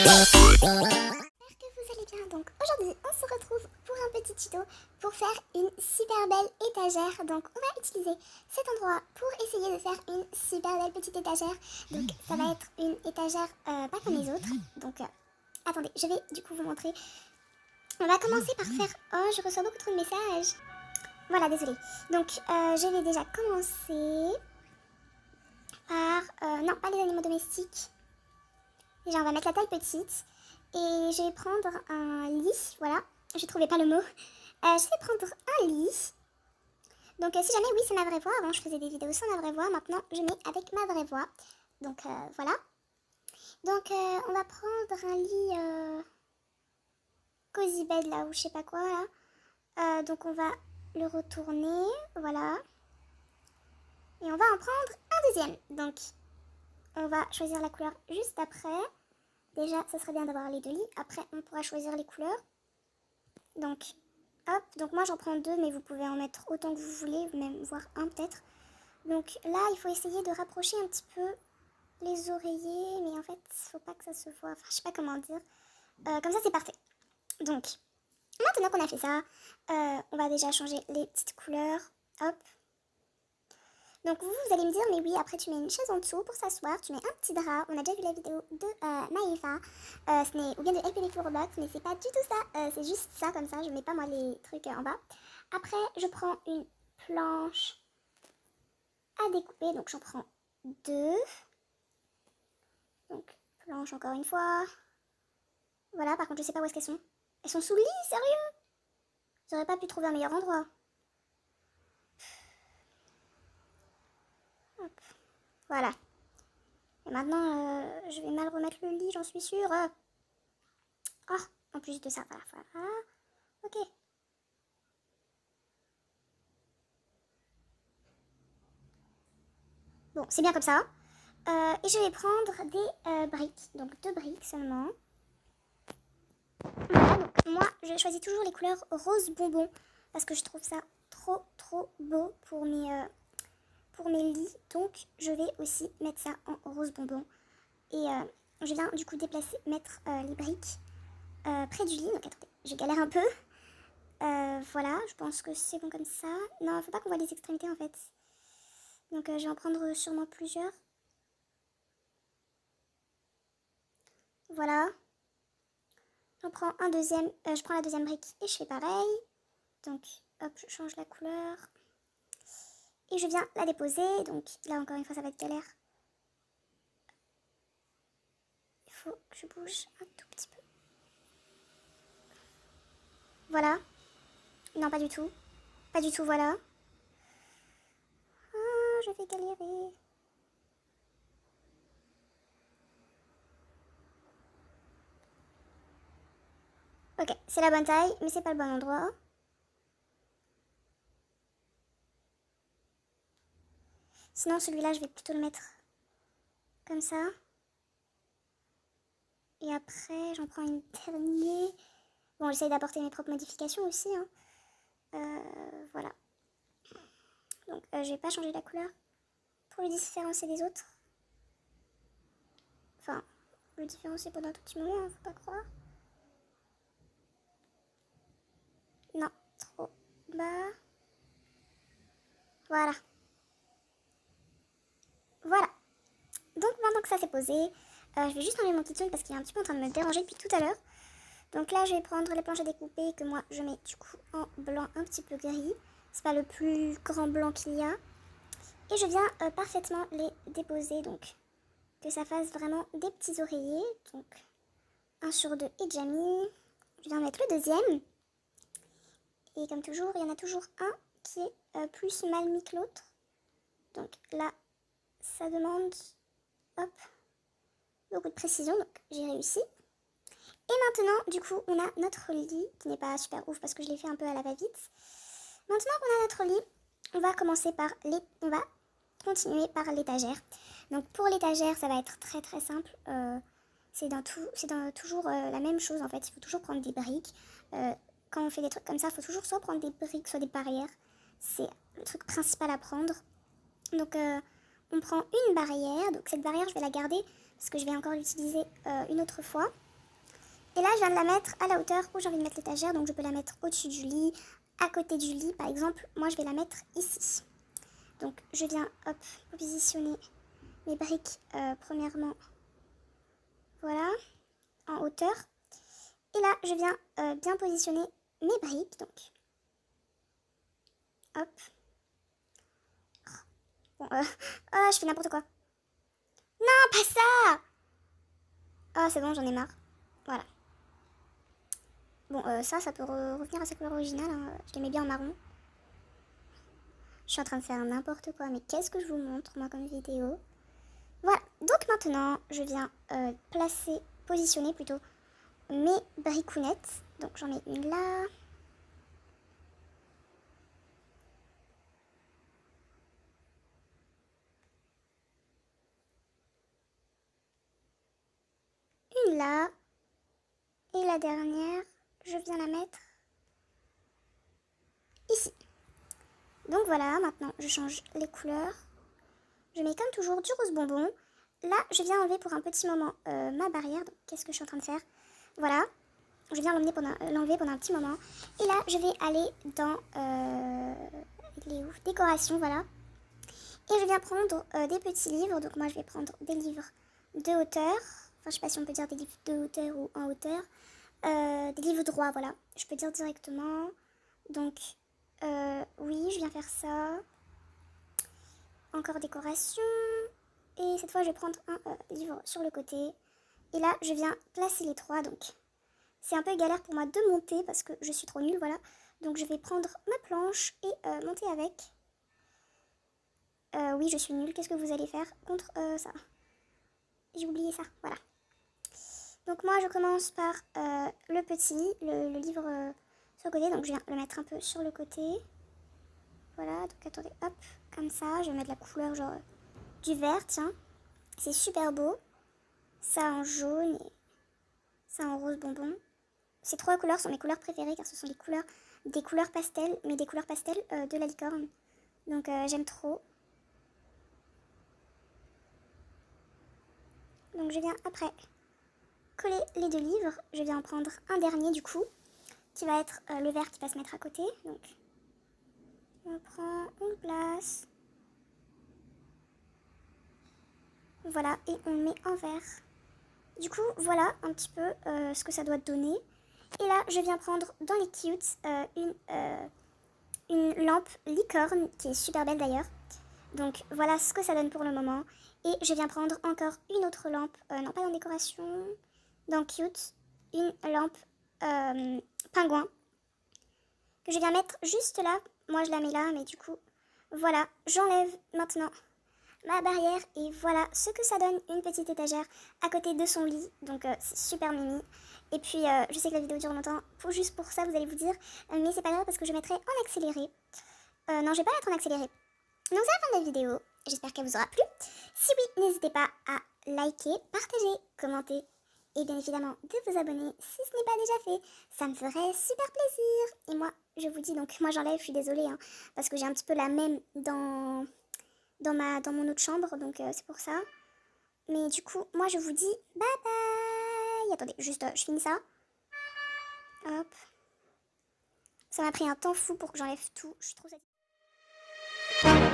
J'espère que vous allez bien. Donc aujourd'hui on se retrouve pour un petit tuto pour faire une super belle étagère. Donc on va utiliser cet endroit pour essayer de faire une super belle petite étagère. Donc ça va être une étagère pas comme les autres. Donc attendez, je vais du coup vous montrer. On va commencer par faire... Oh, je reçois beaucoup trop de messages. Voilà, désolée. Donc je vais déjà commencer par... non, pas les animaux domestiques. Déjà on va mettre la taille petite. Et je vais prendre un lit, voilà, je trouvais pas le mot. Je vais prendre un lit. Donc si jamais, oui, c'est ma vraie voix. Avant, je faisais des vidéos sans ma vraie voix. Maintenant, je mets avec ma vraie voix. Donc voilà. Donc on va prendre un lit cozy bed là, ou je sais pas quoi là. Donc on va le retourner, voilà. Et on va en prendre un deuxième. Donc on va choisir la couleur juste après. Déjà, ça serait bien d'avoir les deux lits. Après, on pourra choisir les couleurs. Donc, hop. Donc moi, j'en prends deux, mais vous pouvez en mettre autant que vous voulez, même voire un peut-être. Donc là, il faut essayer de rapprocher un petit peu les oreillers, mais en fait, il faut pas que ça se voit. Enfin, je sais pas comment dire. Comme ça, c'est parfait. Donc, maintenant qu'on a fait ça, on va déjà changer les petites couleurs. Hop. Donc vous allez me dire, mais oui, après tu mets une chaise en dessous pour s'asseoir, tu mets un petit drap. On a déjà vu la vidéo de Maëva, ou bien de LPV Roblox, mais c'est pas du tout ça, c'est juste ça comme ça, je mets pas moi les trucs en bas. Après, je prends une planche à découper, donc j'en prends deux. Donc, planche encore une fois. Voilà, par contre je sais pas où est-ce qu'elles sont. Elles sont sous le lit, sérieux? J'aurais pas pu trouver un meilleur endroit. Hop. Voilà. Et maintenant, je vais mal remettre le lit, j'en suis sûre. Oh, en plus de ça, voilà. Ok. Bon, c'est bien comme ça. Et je vais prendre des briques. Donc 2 briques seulement. Voilà, donc moi, je choisis toujours les couleurs rose bonbon. Parce que je trouve ça trop beau pour mes lits. Donc, je vais aussi mettre ça en rose bonbon. Et je viens du coup mettre les briques près du lit. Donc attendez, je galère un peu. Voilà, je pense que c'est bon comme ça. Non, faut pas qu'on voit les extrémités en fait. Donc je vais en prendre sûrement plusieurs. Voilà. J'en prends un deuxième. Je prends la deuxième brique et je fais pareil. Donc hop, je change la couleur. Et je viens la déposer. Donc là encore une fois ça va être galère. Il faut que je bouge un tout petit peu. Voilà. Non, pas du tout. Pas du tout, voilà. Ah, je vais galérer. Ok, c'est la bonne taille, mais c'est pas le bon endroit. Sinon, celui-là, je vais plutôt le mettre comme ça. Et après, j'en prends une dernière. Bon, j'essaye d'apporter mes propres modifications aussi. Hein. Voilà. Donc, je vais pas changer la couleur pour le différencier des autres. Enfin, le différencier pendant un tout petit moment, hein, faut pas croire. Non, trop bas. Voilà. Voilà. Donc, maintenant que ça s'est posé, je vais juste enlever mon kitsune parce qu'il est un petit peu en train de me déranger depuis tout à l'heure. Donc là, je vais prendre les planches à découper que moi, je mets du coup en blanc un petit peu gris. C'est pas le plus grand blanc qu'il y a. Et je viens parfaitement les déposer, donc que ça fasse vraiment des petits oreillers. Donc 1 sur 2 est déjà mis. Je viens mettre le deuxième. Et comme toujours, il y en a toujours un qui est plus mal mis que l'autre. Donc là, ça demande hop, beaucoup de précision, donc j'ai réussi. Et maintenant, du coup, on a notre lit, qui n'est pas super ouf parce que je l'ai fait un peu à la va-vite. Maintenant qu'on a notre lit, on va continuer par l'étagère. Donc pour l'étagère, ça va être très simple. C'est toujours la même chose en fait. Il faut toujours prendre des briques. Quand on fait des trucs comme ça, il faut toujours soit prendre des briques, soit des barrières. C'est le truc principal à prendre. Donc on prend une barrière. Donc cette barrière, je vais la garder parce que je vais encore l'utiliser une autre fois. Et là, je viens de la mettre à la hauteur où j'ai envie de mettre l'étagère. Donc, je peux la mettre au-dessus du lit, à côté du lit. Par exemple, moi, je vais la mettre ici. Donc, je viens, hop, positionner mes briques, premièrement, voilà, en hauteur. Et là, je viens bien positionner mes briques. Donc, hop. Bon, oh, je fais n'importe quoi. Non, pas ça! Oh, c'est bon, j'en ai marre. Voilà. Bon, ça peut revenir à sa couleur originale. Hein. Je les mets bien en marron. Je suis en train de faire n'importe quoi, mais qu'est-ce que je vous montre, moi, comme vidéo? Voilà. Donc maintenant, je viens positionner plutôt mes bricounettes. Donc j'en mets une là. Une là. Et la dernière, je viens la mettre ici. Donc voilà, maintenant je change les couleurs. Je mets comme toujours du rose bonbon. Là, je viens enlever pour un petit moment ma barrière. Donc qu'est-ce que je suis en train de faire? Voilà. Je viens l'enlever pendant un petit moment. Et là, je vais aller dans décoration, voilà. Et je viens prendre des petits livres. Donc moi, je vais prendre des livres de hauteur. Enfin, je sais pas si on peut dire des livres de hauteur ou en hauteur. Des livres droits, voilà. Je peux dire directement. Donc, oui, je viens faire ça. Encore décoration. Et cette fois, je vais prendre un livre sur le côté. Et là, je viens placer les trois. Donc, c'est un peu galère pour moi de monter parce que je suis trop nulle, voilà. Donc, je vais prendre ma planche et monter avec. Oui, je suis nulle. Qu'est-ce que vous allez faire contre ça? J'ai oublié ça, voilà. Donc, moi, je commence par le petit, le livre sur le côté. Donc, je viens le mettre un peu sur le côté. Voilà, donc attendez, hop, comme ça. Je vais mettre la couleur genre du vert, tiens. C'est super beau. Ça en jaune et ça en rose bonbon. Ces trois couleurs sont mes couleurs préférées car ce sont des couleurs pastel, mais des couleurs pastel de la licorne. Donc j'aime trop. Donc je viens après coller les deux livres. Je viens en prendre un dernier du coup, qui va être le vert qui va se mettre à côté. Donc on prend, on le place. Voilà, et on le met en vert. Du coup, voilà un petit peu ce que ça doit donner. Et là, je viens prendre dans les cutes une lampe licorne qui est super belle d'ailleurs. Donc voilà ce que ça donne pour le moment. Et je viens prendre encore une autre lampe, non pas dans décoration, dans cute, une lampe pingouin que je viens mettre juste là. Moi je la mets là, mais du coup, voilà, j'enlève maintenant ma barrière et voilà ce que ça donne, une petite étagère à côté de son lit. Donc c'est super mimi. Et puis je sais que la vidéo dure longtemps, juste pour ça vous allez vous dire, mais c'est pas grave parce que je mettrai en accéléré. Non, je vais pas mettre en accéléré. Donc c'est la fin de la vidéo, j'espère qu'elle vous aura plu. Si oui, n'hésitez pas à liker, partager, commenter et bien évidemment de vous abonner si ce n'est pas déjà fait. Ça me ferait super plaisir. Et moi, je vous dis donc, moi j'enlève, je suis désolée, hein, parce que j'ai un petit peu la même dans mon autre chambre, donc c'est pour ça. Mais du coup, moi je vous dis bye bye. Attendez, juste, je finis ça. Hop. Ça m'a pris un temps fou pour que j'enlève tout, je suis trop satisfaite.